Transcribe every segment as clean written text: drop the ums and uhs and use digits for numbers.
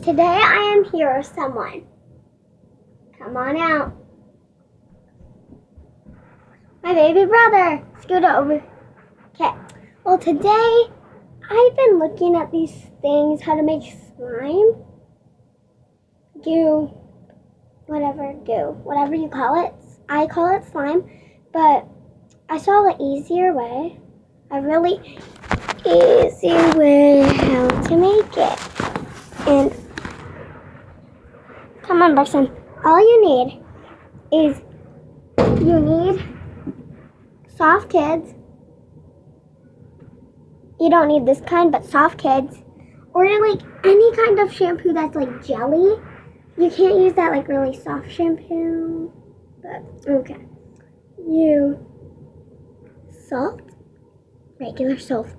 today I am here with someone. Come on out. My baby brother. Scoot over. Okay. Well, today I've been looking at these things, how to make slime. Goo. Whatever you call it. I call it slime, but I saw an easier way. A really easy way how to make it. And come on, Braxton. All you need is Soft Kids. You don't need this kind, but Soft Kids. Or like any kind of shampoo that's like jelly. You can't use that like really soft shampoo. But okay. Salt. Regular salt.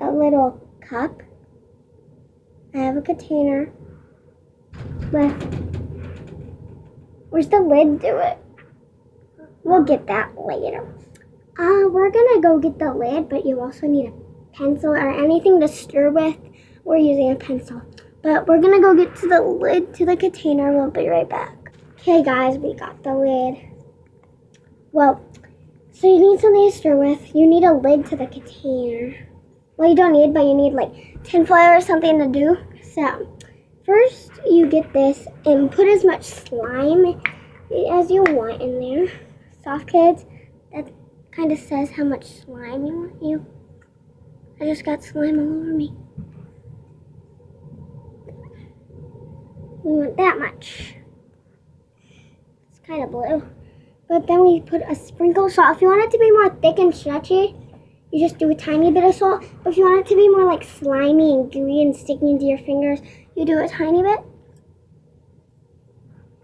A little cup. I have a container with, where's the lid to it? We'll get that later. We're gonna go get the lid, but you also need a pencil or anything to stir with. We're using a pencil. But we're gonna go get to the lid to the container. We'll be right back. Okay guys, we got the lid. Well, so you need something to stir with. You need a lid to the container. Well, you don't need, but you need like tinfoil or something to do. So, first you get this and put as much slime as you want in there. Soft Kids, that kind of says how much slime you want. I just got slime all over me. We want that much. It's kind of blue. But then we put a sprinkle of salt. If you want it to be more thick and stretchy, you just do a tiny bit of salt. But if you want it to be more like slimy and gooey and sticking to your fingers, you do a tiny bit.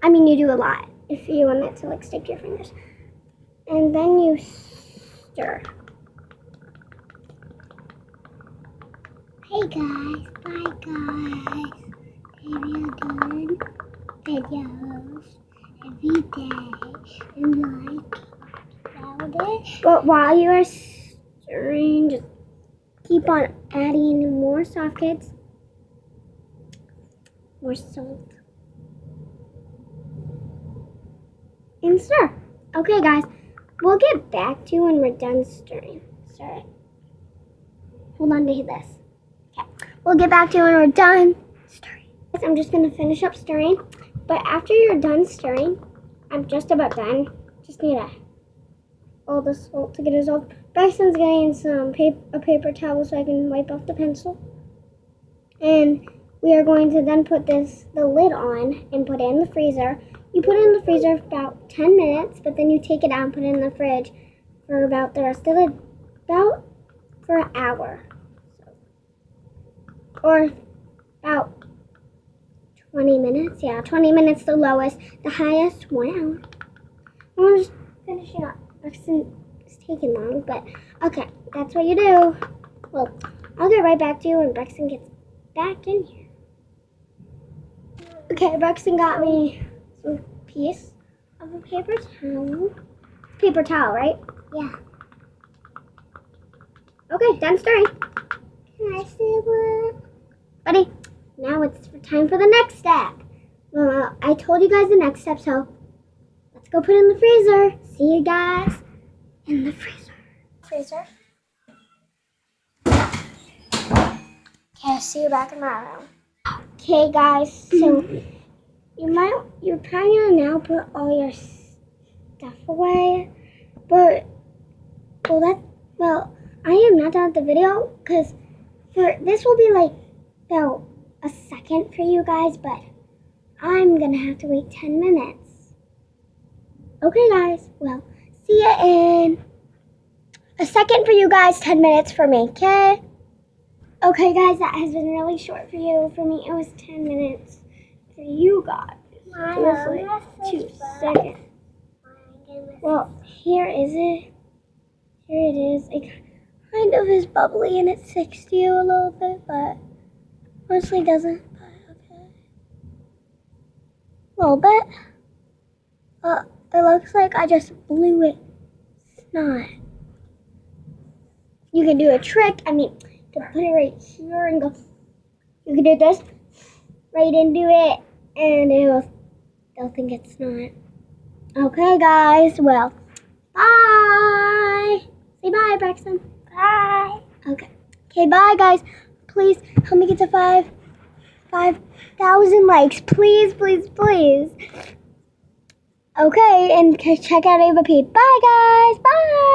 I mean, you do a lot if you want it to like stick to your fingers. And then you stir. Hey guys, bye guys. If you're doing videos every day and like about it. But while you are stirring, just keep on adding more Soft Kids. More salt. And stir. Okay guys, we'll get back to you when we're done stirring. Stir it. Hold on to this. Okay. We'll get back to you when we're done stirring. I'm just going to finish up stirring. But after you're done stirring, I'm just about done. Just need all the salt to get dissolved. Braxton's getting a paper towel so I can wipe off the pencil. And we are going to then put the lid on and put it in the freezer. You put it in the freezer for about 10 minutes, but then you take it out and put it in the fridge for about the rest of the, for an hour. Or about 20 minutes. Yeah, 20 minutes the lowest. The highest, 1 hour. I'm just finishing up. It's taking long, but okay, that's what you do. Well, I'll get right back to you when Braxton gets back in here. Okay, Braxton got me some piece of a paper towel. Paper towel, right? Yeah. Okay, done stirring. Can I see one? Buddy, now it's time for the next step. Well, I told you guys the next step, so let's go put it in the freezer. See you guys in the freezer. Okay, I'll see you back in my room. Okay, guys, so you're probably gonna now put all your stuff away, but I am not done with the video because this will be like about a second for you guys, but I'm gonna have to wait 10 minutes. Okay, guys, well, see you in a second for you guys, 10 minutes for me, okay? Okay, guys, that has been really short for you. For me, it was 10 minutes. For you guys, it was like 2 seconds. Well, here it is. It kind of is bubbly and it sticks to you a little bit, but mostly doesn't. But okay. A little bit. It looks like I just blew it. It's not. You can do a trick. To to put it right here and go. You can do this right into it, and they'll think it's not. Okay, guys. Well, bye. Say bye, Braxton. Bye. Okay. Okay, bye, guys. Please help me get to 5,000 likes. Please, please, please. Okay, and check out Ava P. Bye, guys. Bye.